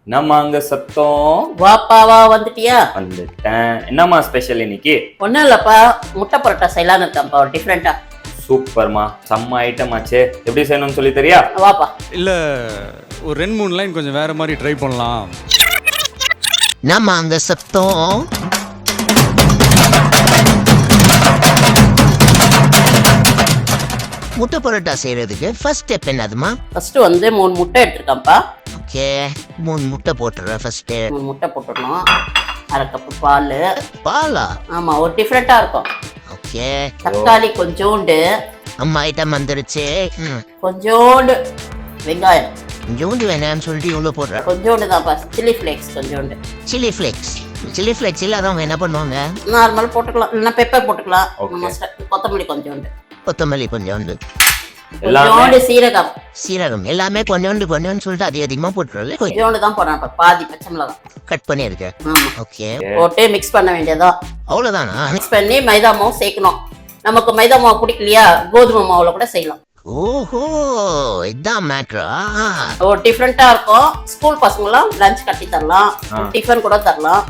என்னம்மா அங்க சத்தம்? வாப்பாவா வந்துட்டியா? வந்துட்டேன். என்னம்மா ஸ்பெஷல் இன்னைக்கு? ஒன்றும் இல்லைப்பா, முட்டை பரோட்டா செய்யலான்னு இருக்கேன்ப்பா, ஒரு டிஃப்ரெண்டா. சூப்பர்மா, செம்ம ஐட்டம் ஆச்சே. எப்படி செய்யணும்னு சொல்லி தெரியா? வாப்பா. இல்ல ஒரு 2-3 லைன் கொஞ்சம் வேற மாதிரி ட்ரை பண்ணலாம். நம்ம அந்த சத்தம் முட்டை பரோட்டா செய்யறதுக்கு ஃபர்ஸ்ட் ஸ்டெப் என்னதுமா? ஃபர்ஸ்ட் வந்து 3 முட்டை எடுத்துருக்கேன்ப்பா. ஓகே, 3 முட்டை போட்டுறேன். ஃபர்ஸ்ட் 3 முட்டை போட்டுடணும். 1/2 கப்பு பால். பாலா? ஆமா, ஒரு டிஃப்ரெண்டா இருக்கும். ஓகே. தக்காளி கொஞ்சோண்டு. அம்மா ஐட்டம் வந்துருச்சு. கொஞ்சோண்டு வெங்காயம். கொஞ்சோண்டு வேணாம்னு சொல்லிட்டு இவ்வளோ போடுறேன். கொஞ்சோண்டு தான்ப்பா. சில்லி ஃப்ளேக்ஸ் கொஞ்சோண்டு. Chilli flakes. சில்லி ஃப்ளேக்ஸ் இல்லாதவங்க என்ன பண்ணுவாங்க? நார்மல் போட்டுக்கலாம், இல்லைன்னா பெப்பர் போட்டுக்கலாம். கொத்தமல்லி கொஞ்சோண்டு. கொத்தமல்லி கொஞ்சோண்டு. கொஞ்சோண்டு சீரகம். சீரகம் எல்லாமே கொஞ்சோண்டு கொஞ்சோண்டு சொல்லிட்டு அதிகமாக போட்டுருது. கொஞ்சோண்டு தான் போடுறேன். பாதி பச்சை மிளகாய் கட் பண்ணியிருக்கேன். ஓகே, போட்டு மிக்ஸ் பண்ண வேண்டியதா. அவ்வளோதானா? மிக்ஸ் பண்ணி மைதா மாவு சேர்க்கணும். நமக்கு மைதா மாவு பிடிக்கலையா, கோதுமை மாவுல கூட செய்யலாம். ஓஹோ, இதான் மேட்ரா. ஒரு டிஃப்ரெண்டா இருக்கும். ஸ்கூல் பசங்களாம் லஞ்ச் கட்டி தரலாம், டிஃபன் கூட தரலாம்,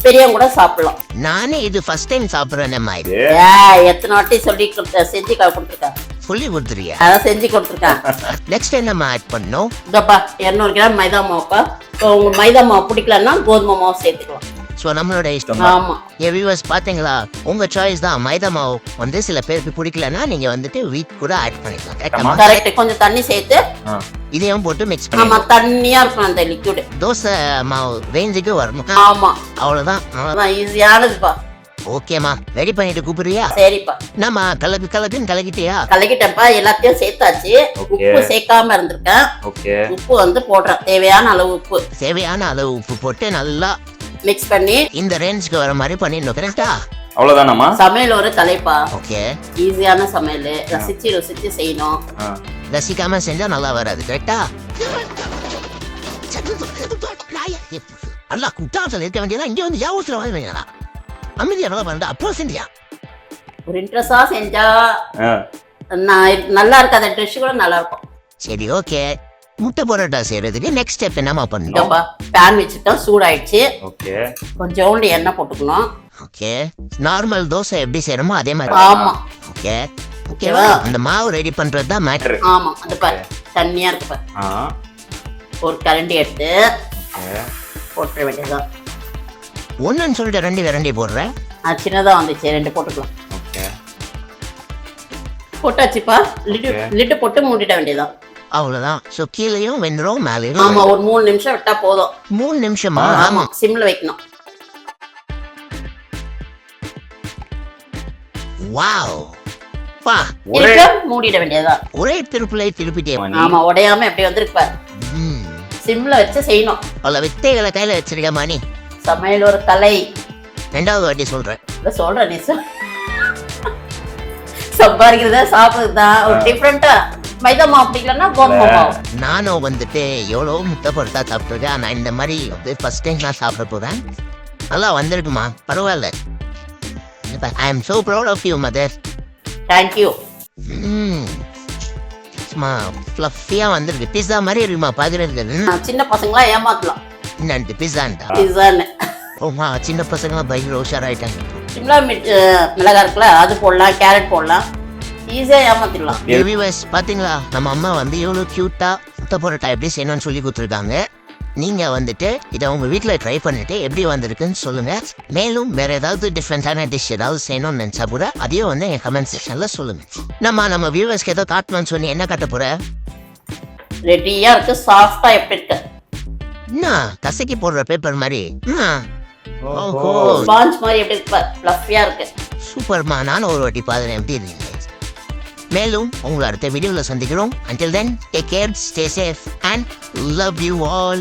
பெரியவங்க கூட சாப்பிடலாம். நானே இது ஃபர்ஸ்ட் டைம் சாப்பிட்றேன். இது எத்தனை வாட்டி சொல்லி செஞ்சு கொடுத்துருக்கேன். சொல்லி கொடுத்துருக்கியா? அதான் செஞ்சு கொடுத்துருக்கேன். நெக்ஸ்ட் என்ன ஆட் பண்ணணும்? இதப்பா 200 கிராம் மைதா மாவுப்பா. உங்களுக்கு மைதா மாவு பிடிக்கலன்னா கோதுமை மாவு சேர்த்துக்கலாம். ஸோ நம்மளோட இஷ்டம். ஆமா, என் வியூவர்ஸ் பார்த்தீங்களா, உங்க சாய்ஸ் தான். மைதா மாவு வந்து சில பேருக்கு பிடிக்கலன்னா நீங்க வந்துட்டு வீட் கூட ஆட் பண்ணிக்கலாம். கரெக்ட். கொஞ்சம் தண்ணி சேர்த்து இதையும் போட்டு மிக்ஸ் பண்ணி. ஆமா, தண்ணியா இருக்கும் அந்த லிக்விட். தோசை மாவு ரேஞ்சுக்கு வரணும். ஆமா, அவ்வளவுதான். ஈஸியானதுப்பா. ஓகேமா, ரெடி பண்ணிட்டு கூப்பிடுறியா? சரிப்பா. நம்ம கலக்குன்னு கலக்கிட்டியா? கலக்கிட்டேன்ப்பா, எல்லாத்தையும் சேர்த்தாச்சு. உப்பு சேர்க்காம இருந்திருக்கேன். உப்பு வந்து போடுறேன், தேவையான அளவு உப்பு. தேவையான அளவு உப்பு போட்டு நல்லா மிக்ஸ் பண்ணி இந்த ரேஞ்சுக்கு வர மாதிரி பண்ணிடணும். கரெக்டா? அவ்வளவுதானம்மா? சமையல் ஒரு தலைப்பா. ஓகே, ஈஸியான சமையல். ரசிச்சு செய்யணும். ரசிக்காம செஞ்சா நல்லா வராது. கரெக்டா? நல்லா குட்டாசல் இருக்க வேண்டியதா. இங்க வந்து யாவத்துல வாங்க அமைதியா நல்லா பண்ணா அப்புறம் செஞ்சியா? ஒரு இன்ட்ரெஸ்டா செஞ்சா நல்லா இருக்காத டிஷ் கூட நல்லா இருக்கும். சரி, ஓகே. முட்டை பரோட்டா செய்யறதுக்கு நெக்ஸ்ட் ஸ்டெப் என்னமா பண்ணணும்? பேன் வச்சுட்டோம், சூடாயிடுச்சு. ஓகே, கொஞ்சோண்டு எண்ணெய் போட்டுக்கணும். ஓகே, நார்மல் தோசை எப்படி செய்யணுமோ அதே மாதிரி. ஆமா, ஓகே. ஓகேவா? அந்த மாவு ரெடி பண்றது தான் மேட்டர். ஆமா, அந்த பாரு தண்ணியா இருக்கு பாரு. ஒரு கரண்டி எடுத்து போட்டுற வேண்டியதுதான். ஒன்னுன்னு சொல்லிட்டு 2 கரண்டி போடுறேன். சின்னதா வந்துச்சு, 2 போட்டுக்கலாம். போட்டாச்சுப்பா. லிட்டு போட்டு மூடிட வேண்டியதான். அவ்வளவுதான். சோ கீழேயும் வெந்துரும், மேலேயும். ஆமா, ஒரு 3 நிமிஷம் விட்டா போதும். 3 நிமிஷமா? ஆமா, சிம்ல வைக்கணும். வாவ், பா. மூடிட வேண்டியதா. ஒரே திருப்பிட்டே. ஆமா, உடையாம எப்படி வந்திருக்கு பாரு. சிம்ல வச்சு செய்யணும். அவ்வளோ வித்தைகளை கையில வச்சிருக்க மாணி. சமையல் ஒரு கலை. 2வது வாட்டி சொல்றேன். சொல்றேன், நீ சம்பாதிக்கிறதா சாப்பிடுறதுதான் ஒரு டிஃப்ரெண்டா. மைதா மாவு பிடிக்கலன்னா கோதுமை மாவு. நானும் வந்துட்டு எவ்வளோ முட்டை பரோட்டா சாப்பிட்டுருக்கேன். நான் இந்த மாதிரி ஃபர்ஸ்ட் டைம் நான் சாப்பிட போறேன். நல்லா வந்திருக்குமா? பரவாயில்ல. I am so proud of you mother. Thank you. ஃப்ளஃபியா வந்திருக்கு. பிஸா மாதிரி இருக்குமா பாக்குறதுக்கு? சின்ன பசங்களா ஏமாத்தலாம். என்னன்ட்டு பிஸான்டா? பிஸான்னு. ஓமா, சின்ன பசங்களாம் பயங்கர உஷாராயிட்டாங்க. சிம்லா மிளகா இருக்குல்ல, அது போடலாம், கேரட் போடலாம், ஈஸியா ஏமாத்திடலாம். வியூவர்ஸ் பாத்தீங்களா, நம்ம அம்மா வந்து எவ்வளவு கியூட்டா முட்டை பரோட்டா எப்படி செய்யணும்னு சொல்லி கொடுத்துருக்காங்க. நீங்க வந்துட்டு இதை உங்க வீட்டுல ட்ரை பண்ணிட்டு எப்படி வந்திருக்குன்னு சொல்லுங்க. மேலும் வேற ஏதாவது டிஃப்ரெண்டான டிஷ் ஏதாவது செய்யணும்னு நினைச்சா கூட அதையும் வந்து என் கமெண்ட் செக்ஷன்ல சொல்லுங்க. நம்ம வியூவர்ஸ்க்கு ஏதோ காட்டணும்னு சொல்லி என்ன காட்ட போற? ரெடியா இருக்கு. சாஃப்டா எப்படி இருக்கு? என்ன கசக்கி போடுற பேப்பர் மாதிரி. ஸ்பாஞ்ச் மாதிரி எப்படி இருக்கு? ஃப்ளஃபியா இருக்கு. சூப்பர்மா, நானும் ஒரு வாட்டி பாக்குறேன் எப்படி இருக்கு. மேலும் உங்களை அடுத்த வீடியோவில் சந்திக்கிறோம். Until then, take care, stay safe and love you all.